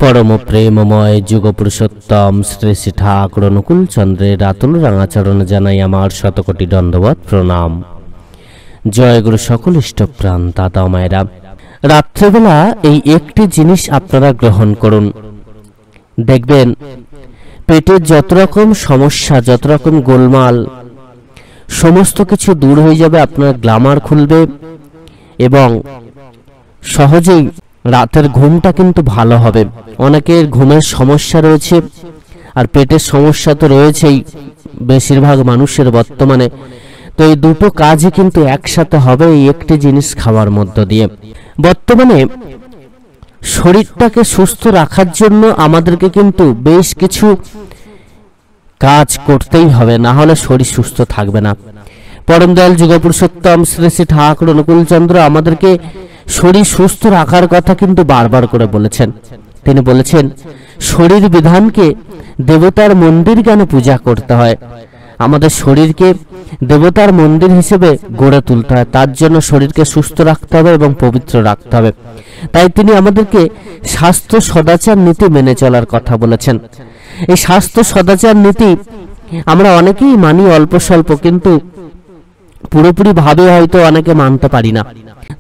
परम प्रेममय जुगपुरुषोत्तम श्री श्री ठाकुर अनुकूल चंद्रेर आतुल रांगाचरण जानाई आमार शतकोटी दंडवत प्रणाम। जय गुरु सकल इष्टप्राण दादा मायेरा, रात्रिबेला এই একটি জিনিস আপনারা গ্রহণ করুন, দেখবেন পেটের যত রকম সমস্যা, যত রকম গোলমাল সমস্ত কিছু দূর হয়ে যাবে। আপনার গ্ল্যামার খুলবে এবং সহজেই রাতের ঘুমটা কিন্তু ভালো হবে। অনেকের ঘুমের সমস্যা রয়েছে আর পেটের সমস্যা তো রয়েছেই বেশিরভাগ মানুষের বর্তমানে। তো এই দুটো কাজই কিন্তু একসাথে হবে এই একটি জিনিস খাওয়ার মধ্য দিয়ে। বর্তমানে শরীরটাকে সুস্থ রাখার জন্য আমাদেরকে কিন্তু বেশ কিছু কাজ করতেই হবে, না হলে শরীর সুস্থ থাকবে না। পরম দয়াল যুগপুরুষোত্তম শ্রী শ্রী ঠাকুর অনুকূল চন্দ্র আমাদেরকে শরীর সুস্থ রাখার কথা কিন্তু বারবার করে বলেছেন। তিনি বলেছেন শরীর বিধানকে দেবতার মন্দির জ্ঞানে পূজা করতে হয়। আমাদের শরীরকে দেবতার মন্দির হিসেবে গড়ে তুলতে হয়, তার জন্য শরীরকে সুস্থ রাখতে হবে এবং পবিত্র রাখতে হবে। তাই তিনি আমাদেরকে স্বাস্থ্য সদাচার নীতি মেনে চলার কথা বলেছেন। এই স্বাস্থ্য সদাচার নীতি আমরা অনেকেই মানি অল্প স্বল্প, কিন্তু পুরোপুরি ভাবে হয়তো অনেকে মানতে পারি না।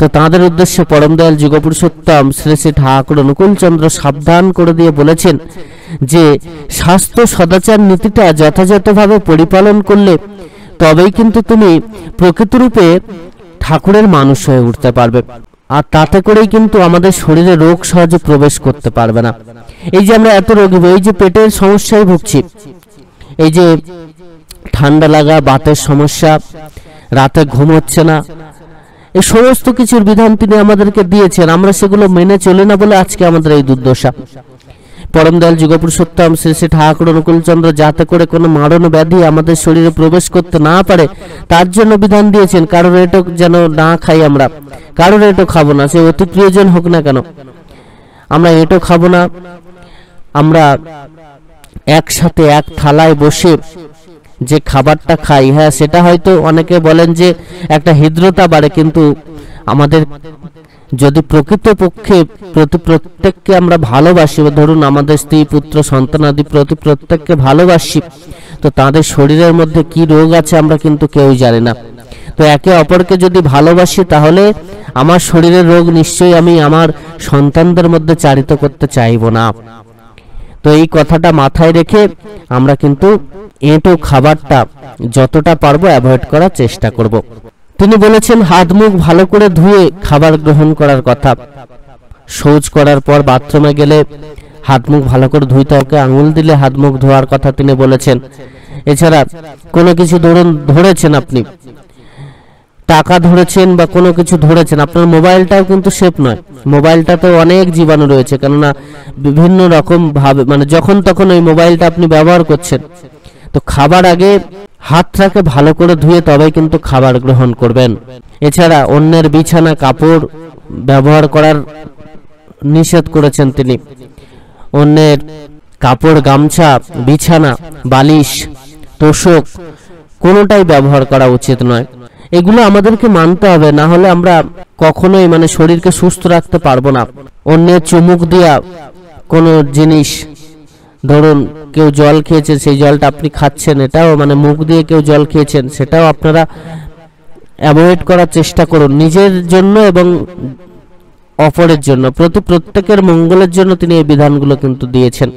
তো তাদের উদ্দেশ্যে পরম দয়াল যুগপুরুষোত্তম শ্রী শ্রী ঠাকুর অনুকূল চন্দ্র সাবধান করে দিয়ে বলেছেন যে স্বাস্থ্য সদাচার নীতিটা যথাযথভাবে পরিপালন করলে তবেই কিন্তু তুমি প্রকৃত রূপে ঠাকুরের মানুষ হয়ে উঠতে পারবে। আর তাতে করেই কিন্তু আমাদের শরীরে রোগ সহজে প্রবেশ করতে পারবে না। এই যে আমরা এত রোগী, এই যে পেটের সমস্যায় ভুগছি, এই যে ঠান্ডা লাগা, বাতের সমস্যা, রাতে ঘুম হচ্ছে না, এই সমস্ত কিছুর বিধান তিনি আমাদেরকে দিয়েছেন। আমরা সেগুলো মেনে চলি না বলে আজকে আমাদের এই দুর্দশা। পরম দয়াল যুগপুরুষোত্তম শ্রী শ্রী ঠাকুর অনুকূল চন্দ্র যাতে করে কোনো মারণ ব্যাধি আমাদের শরীরে প্রবেশ করতে না পারে তার জন্য বিধান দিয়েছেন। কারোর এটো যেন না খাই, আমরা কারোর এটো খাবো না, সে অতি প্রিয়জন হোক না কেন, আমরা এটো খাবো না। আমরা একসাথে এক থালায় বসে যে খাবারটা খাই, হ্যাঁ সেটা হয়তো অনেকে বলেন যে একটা হৃদ্রতা বাড়ে, কিন্তু আমাদের যদি প্রকৃত পক্ষে প্রত্যেককে আমরা ভালোবাসি, ধরুন আমাদের স্ত্রী পুত্র সন্তানাদি প্রত্যেককে ভালোবাসি, তো তাদের শরীরের মধ্যে কি রোগ আছে আমরা কিন্তু কেউই জানি না। তো একে অপরকে যদি ভালোবাসি তাহলে আমার শরীরের রোগ নিশ্চয়ই আমি আমার সন্তানদের মধ্যে চারিত করতে চাইব না। তো এই কথাটা মাথায় রেখে আমরা কিন্তু এঁটো খাবারটা যতটা পারবো অ্যাভয়েড করার চেষ্টা করব। তিনি বলেছেন হাত মুখ ভালো করে ধুয়ে খাবার গ্রহণ করার কথা। শৌচ করার পর বাথরুমে গেলে হাত মুখ ভালো করে ধুইতে হবে, আঙুল দিলে হাত মুখ ধোয়ার কথা তিনি বলেছেন। এছাড়া কোনো কিছু ধরেছেন, আপনি টাকা ধরেছেন বা কোনো কিছু ধরেছেন, আপনার মোবাইলটাও কিন্তু সেফ নয়। মোবাইলটাতে অনেক জীবাণু রয়েছে, কেননা বিভিন্ন রকম ভাবে মানে যখন তখন ওই মোবাইলটা আপনি ব্যবহার করছেন। তো খাবার আগে হাতটাকে ভালো করে ধুয়ে তবেই কিন্তু খাবার গ্রহণ করবেন। এছাড়া অন্যের বিছানা কাপড় ব্যবহার করার নিষেধ করেছেন তিনি। অন্যের কাপড়, গামছা, বিছানা, বালিশ, তোষক কোনোটাই ব্যবহার করা উচিত নয়। এগুলো আমাদেরকে মানতে হবে, না হলে আমরা কখনোই মানে শরীরকে সুস্থ রাখতে পারবো না। অন্যের চুমুক দিয়া কোনো জিনিস, ধরুন কেউ জল খেয়েছে, সেই জলটা আপনি খাচ্ছেন, এটাও মানে মুখ দিয়ে কেউ জল খেয়েছেন, সেটাও আপনারা অ্যাভয়েড করার চেষ্টা করুন, নিজের জন্য এবং অপরের জন্য, প্রত্যেকের মঙ্গলের জন্য তিনি এই বিধানগুলো কিন্তু দিয়েছেন।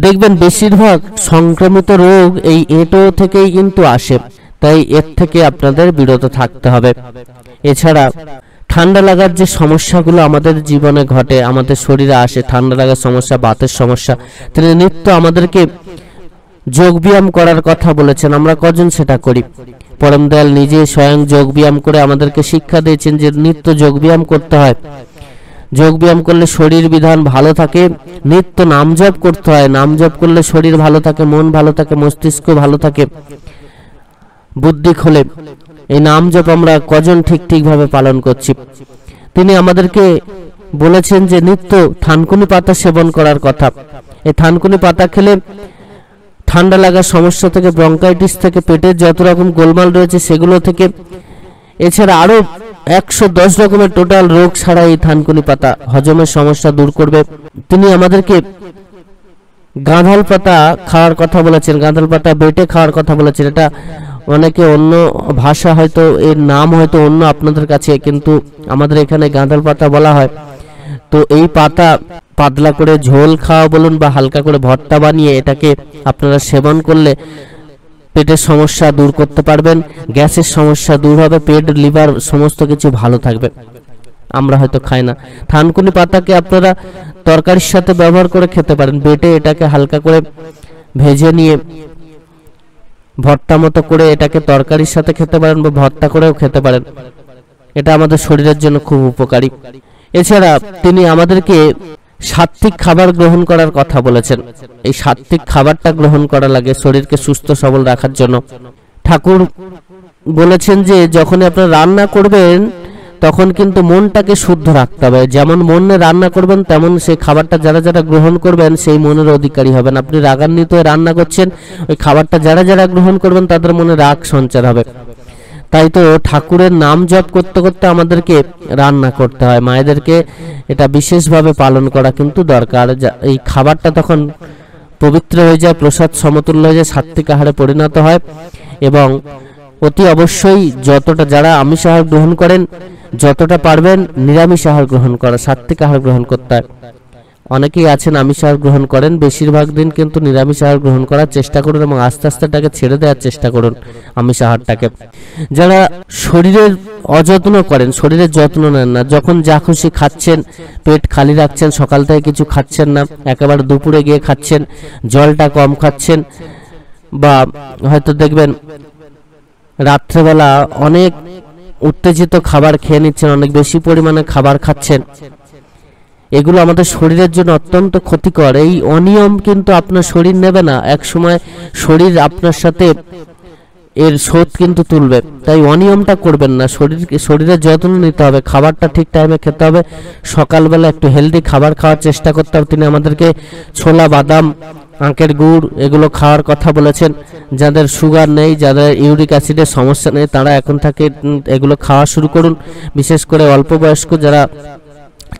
দেখবেন বেশিরভাগ সংক্রমিত রোগ এই এঁটো থেকেই কিন্তু আসে, তাই এর থেকে আপনাদের বিরত থাকতে হবে। এছাড়া ঠান্ডা লাগার যে সমস্যাগুলো আমাদের জীবনে ঘটে, আমাদের শরীরে আসে, ঠান্ডা লাগার সমস্যা, বাতের সমস্যা, তিনি নিত্য আমাদেরকে যোগ ব্যায়াম করার কথা বলেছেন। আমরা কজন সেটা করি? পরম দয়াল নিজে স্বয়ং যোগ ব্যায়াম করে আমাদেরকে শিক্ষা দিয়েছেন যে নিত্য যোগ ব্যায়াম করতে হয়। যোগ ব্যায়াম করলে শরীর বিধান ভালো থাকে, নিত্য নাম জপ করতে হয়। নাম জপ করলে শরীর ভালো থাকে, মন ভালো থাকে, মস্তিষ্ক ভালো থাকে, বুদ্ধি খোলে। এই নাম জপ আমরা কজন ঠিকভাবে পালন করছি? তিনি আমাদেরকে বলেছেন যে নিত্য থানকুনি পাতা সেবন করার কথা। এই থানকুনি পাতা খেলে ঠান্ডা লাগার সমস্যা থেকে, ব্রঙ্কাইটিস থেকে, পেটের যত রকম গোলমাল রয়েছে সেগুলো থেকে, এছাড়া আরো 110 রকমের টোটাল রোগ ছাড়া এই থানকুনি পাতা হজমের সমস্যা দূর করবে। তিনি আমাদেরকে গাঁধাল পাতা খাওয়ার কথা বলেছেন, গাঁধাল পাতা বেটে খাওয়ার কথা বলেছেন। এটা অনেকে অন্য ভাষা হয়তো এর নাম হয়তো অন্য আপনাদের কাছে, কিন্তু আমাদের এখানে গাঁধাল পাতা বলা হয়। তো এই পাতা পাতলা করে ঝোল খাওয়া বলুন বা হালকা করে ভর্তা বানিয়ে এটাকে আপনারা সেবন করলে পেটের সমস্যা দূর করতে পারবেন, গ্যাসের সমস্যা দূর হবে, পেট লিভার সমস্ত কিছু ভালো থাকবে। আমরা হয়তো খাই না। থানকুনি পাতাকে আপনারা তরকারির সাথে ব্যবহার করে খেতে পারেন, বেটে এটাকে হালকা করে ভেজে নিয়ে ভর্তা মতো করে এটাকে তরকারির সাথে খেতে পারেন বা ভর্তা করেও খেতে পারেন। এটা আমাদের শরীরের জন্য খুব উপকারী। এছাড়া তিনি আমাদেরকে সাত্বিক খাবার গ্রহণ করার কথা বলেছেন। এই সাত্বিক খাবারটা গ্রহণ করা লাগে শরীরকে সুস্থ সবল রাখার জন্য। ঠাকুর বলেছেন যে যখন আপনারা রান্না করবেন তখন কিন্তু মনটাকে শুদ্ধ রাখতে হবে। যেমন মনে রান্না করবেন তেমন সেই খাবারটা যারা যারা গ্রহণ করবেন সেই মনের অধিকারী হবেন। আপনি রাগান্বিত হয়ে রান্না করছেন, ওই খাবারটা যারা যারা গ্রহণ করবেন তাদের মনে রাগ সঞ্চার হবে। তাই তো ঠাকুরের নাম জপ করতে করতে আমাদেরকে রান্না করতে হয়। মায়েদেরকে এটা বিশেষভাবে পালন করা কিন্তু দরকার। এই খাবারটা তখন পবিত্র হয়ে যায়, প্রসাদ সমতুল্য হয়ে যায়, সাত্বিক আহারে পরিণত হয়। এবং অতি অবশ্যই যতটা যারা আমিষ আহার গ্রহণ করেন যতটা পারবেন নিরামিষ আহার গ্রহণ করা, সাত্বিক আহার গ্রহণ করতে হয়। অনেকেই আছেন আমিষ আহার গ্রহণ করেন, বেশিরভাগ দিন কিন্তু নিরামিষ আহার গ্রহণ করার চেষ্টা করুন এবং আস্তে আস্তে এটাকে ছেড়ে দেওয়ার চেষ্টা করুন আমিষ আহারটাকে। যারা শরীরের অযত্ন করেন, শরীরের যত্ন নেন না, যখন যা খুশি খাচ্ছেন, পেট খালি রাখছেন, সকাল থেকে কিছু খাচ্ছেন না, একেবারে দুপুরে গিয়ে খাচ্ছেন, জলটা কম খাচ্ছেন, বা হয়তো দেখবেন রাত্রেবেলা অনেক উত্তেজিত খাবার খেয়ে নিচ্ছেন, অনেক বেশি পরিমাণে খাবার খাচ্ছেন, এগুলো আমাদের শরীরের জন্য অত্যন্ত ক্ষতিকর। এই অনিয়ম কিন্তু আপনার শরীর নেবে না, এক সময় শরীর আপনার সাথে এর শোধ কিন্তু তুলবে। তাই অনিয়মটা করবেন না, শরীরের যত্ন নিতে হবে, খাবারটা ঠিক টাইমে খেতে হবে। সকালবেলা একটু হেলদি খাবার খাওয়ার চেষ্টা করতে হবে। তিনি আমাদেরকে ছোলা, বাদাম, আখের গুড় এগুলো খাওয়ার কথা বলেছেন। যাদের সুগার নেই, যাদের ইউরিক অ্যাসিডের সমস্যা নেই, তারা এখন থেকে এগুলো খাওয়া শুরু করুন। বিশেষ করে অল্প বয়স্ক যারা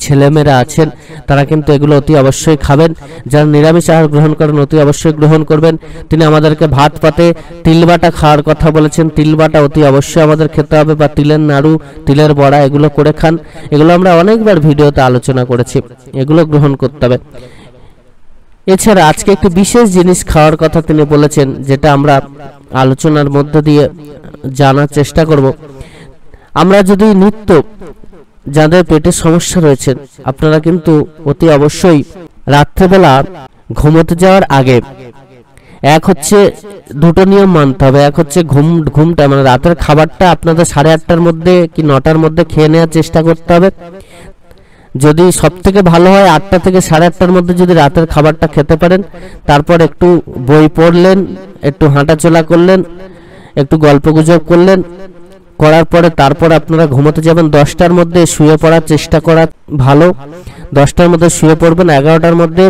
ছেলেমেয়েরা আছেন তারা কিন্তু এগুলো অতি অবশ্যই খাবেন। যারা নিরামিষ আহার গ্রহণ করেন অতি অবশ্যই গ্রহণ করবেন। তিনি আমাদেরকে ভাত পাতে তিলবাটা খাওয়ার কথা বলেছেন। তিলবাটা অতি অবশ্যই আমাদের খেতে হবে, বা তিলের নাড়ু, তিলের বড়া এগুলো করে খান। এগুলো আমরা অনেকবার ভিডিওতে আলোচনা করেছি, এগুলো গ্রহণ করতে হবে। এছাড়া আজকে একটি বিশেষ জিনিস খাওয়ার কথা তিনি বলেছেন, যেটা আমরা আলোচনার মধ্য দিয়ে জানার চেষ্টা করব। আমরা যদি নিত্য যাদের পেটের সমস্যা রয়েছে আপনারা কিন্তু অতি অবশ্যই রাত্রেবেলা ঘুমোতে যাওয়ার আগে এক হচ্ছে দুটো নিয়ম মানতে হবে। এক হচ্ছে ঘুমটা মানে রাতের খাবারটা আপনাদের 8:30টার মধ্যে কি 9টার মধ্যে খেয়ে নেওয়ার চেষ্টা করতে হবে। যদি সব থেকে ভালো হয় 8টা থেকে 8:30টার মধ্যে যদি রাতের খাবারটা খেতে পারেন, তারপর একটু বই পড়লেন, একটু হাঁটাচলা করলেন, একটু গল্পগুজব করলেন, করার পরে তারপর আপনারা ঘুমোতে যাবেন। 10টার মধ্যে শুয়ে পড়ার চেষ্টা করা ভালো। 10টার মধ্যে শুয়ে পড়বেন, 11টার মধ্যে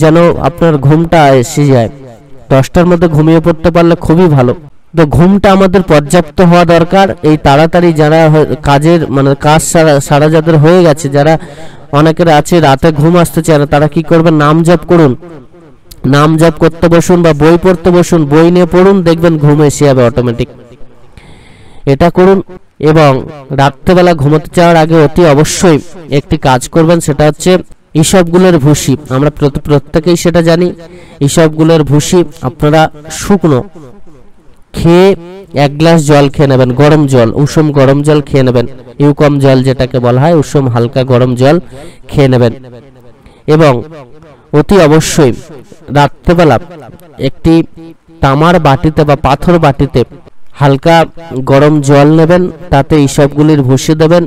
যেন আপনার ঘুমটা এসে যায়। 10টার মধ্যে ঘুমিয়ে পড়তে পারলে খুবই ভালো। তো ঘুমটা আমাদের পর্যাপ্ত হওয়া দরকার। এই তাড়াতাড়ি যারা কাজের মানে কাজ সারা যাদের হয়ে গেছে, যারা অনেকের আছে রাতে ঘুম আসতে চায় না, তারা কি করবেন, নাম জপ করুন। নাম জপ করতে বসুন বা বই পড়তে বসুন, বই নিয়ে পড়ুন, দেখবেন ঘুম এসে যাবে অটোমেটিক। এটা করুন। এবং রাত্রেবেলা ঘুমোতে যাওয়ার আগে অতি অবশ্যই একটি কাজ করবেন, সেটা হচ্ছে ইসবগুলের ভুসি। আমরা প্রত্যেকেই সেটা জানি। ইসবগুলের ভুসি আপনারা শুকনো খেয়ে 1 গ্লাস জল খেয়ে নেবেন, গরম জল, উষম গরম জল খেয়ে নেবেন। ইউকম জল যেটাকে বলা হয়, উষম হালকা গরম জল খেয়ে নেবেন। এবং অতি অবশ্যই রাত্রেবেলা একটি তামার বাটিতে বা পাথর বাটিতে হালকা গরম জল নেবেন, তাতে ইসবগুলির ভুসি দেবেন,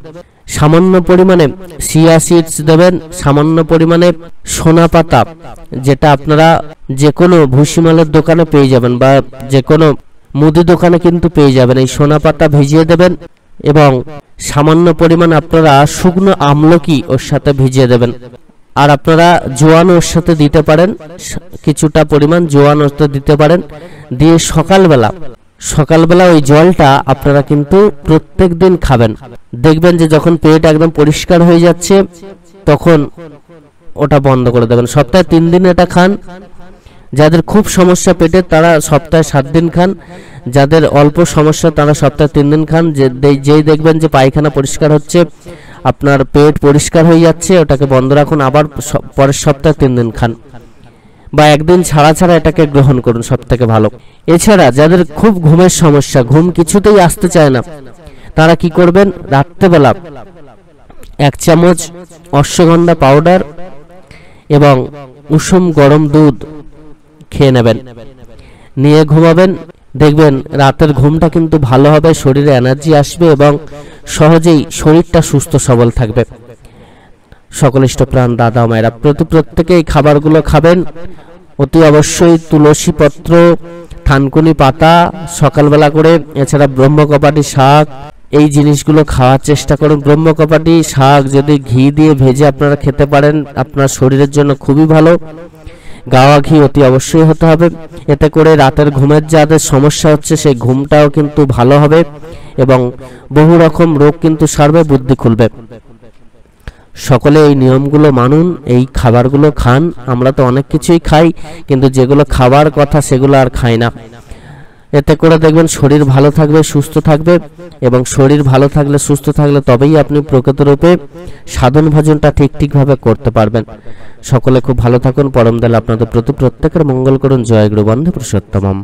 সামান্য পরিমাণে চিয়া সিডস দেবেন, সামান্য পরিমাণে সোনা পাতা, যেটা আপনারা যে কোনো ভুসিমালের দোকানে পেয়ে যাবেন বা যে কোনো মুদি দোকানে কিন্তু পেয়ে যাবেন। এই সোনা পাতা ভিজিয়ে দেবেন এবং সামান্য পরিমাণ আপনারা শুকনো আমলকি ওর সাথে ভিজিয়ে দেবেন। আর আপনারা জোয়ান ওর সাথে দিতে পারেন, কিছুটা পরিমাণ জোয়ান ওর সাথে দিতে পারেন। দিয়ে সকালবেলা সকালবেলা ওই জলটা আপনারা কিন্তু প্রত্যেক দিন খাবেন। দেখবেন যে যখন পেট একদম পরিষ্কার হয়ে যাচ্ছে তখন ওটা বন্ধ করে দেবেন। সপ্তাহে 3 দিন এটা খান। যাদের খুব সমস্যা পেটের তারা সপ্তাহে 7 দিন খান। যাদের অল্প সমস্যা তারা সপ্তাহে 3 দিন খান। যেই দেখবেন যে পায়খানা পরিষ্কার হচ্ছে, আপনার পেট পরিষ্কার হয়ে যাচ্ছে, ওটাকে বন্ধ রাখুন। আবার পরের সপ্তাহে 3 দিন খান, বা একদিন ছাড়া ছাড়া এটাকে গ্রহণ করুন, সবথেকে ভালো। এছাড়া যাদের খুব ঘুমের সমস্যা, ঘুম কিছুতেই আসতে চায় না, তারা কি করবেন, রাত্রেবেলা 1 চামচ অশ্বগন্ধা পাউডার এবং উষুম গরম দুধ খেয়ে নেবেন, নিয়ে ঘুমাবেন। দেখবেন রাতের ঘুমটা কিন্তু ভালো হবে, শরীরে এনার্জি আসবে এবং সহজেই শরীরটা সুস্থ সবল থাকবে। সকল ইষ্টপ্রাণ দাদা মায়েরা প্রত্যেকে এই খাবারগুলো খাবেন। অতি অবশ্যই তুলসী পত্র, থানকুনি পাতা সকালবেলা করে, এছাড়া ব্রহ্মকপাটি শাক, এই জিনিসগুলো খাওয়ার চেষ্টা করুন। ব্রহ্মকপাটি শাক যদি ঘি দিয়ে ভেজে আপনারা খেতে পারেন, আপনার শরীরের জন্য খুবই ভালো। গাওয়া ঘি অতি অবশ্যই হতে হবে। এতে করে রাতের ঘুমের যাদের সমস্যা হচ্ছে সেই ঘুমটাও কিন্তু ভালো হবে এবং বহু রকম রোগ কিন্তু সারবে, বুদ্ধি খুলবে। সকলে এই নিয়মগুলো মানুন, এই খাবারগুলো খান। আমরা তো অনেক কিছুই খাই, কিন্তু যেগুলো খাবার কথা সেগুলো আর খাই না। এতে করে দেখবেন শরীর ভালো থাকবে, সুস্থ থাকবে, এবং শরীর ভালো থাকলে, সুস্থ থাকলে তবেই আপনি প্রকৃতরূপে সাধন ভজনটা ঠিকভাবে করতে পারবেন। সকলে খুব ভালো থাকুন। পরম দয়াল আপনাদের প্রত্যেকের মঙ্গল করুন। জয় গুরু বন্ধু পুরুষোত্তমম।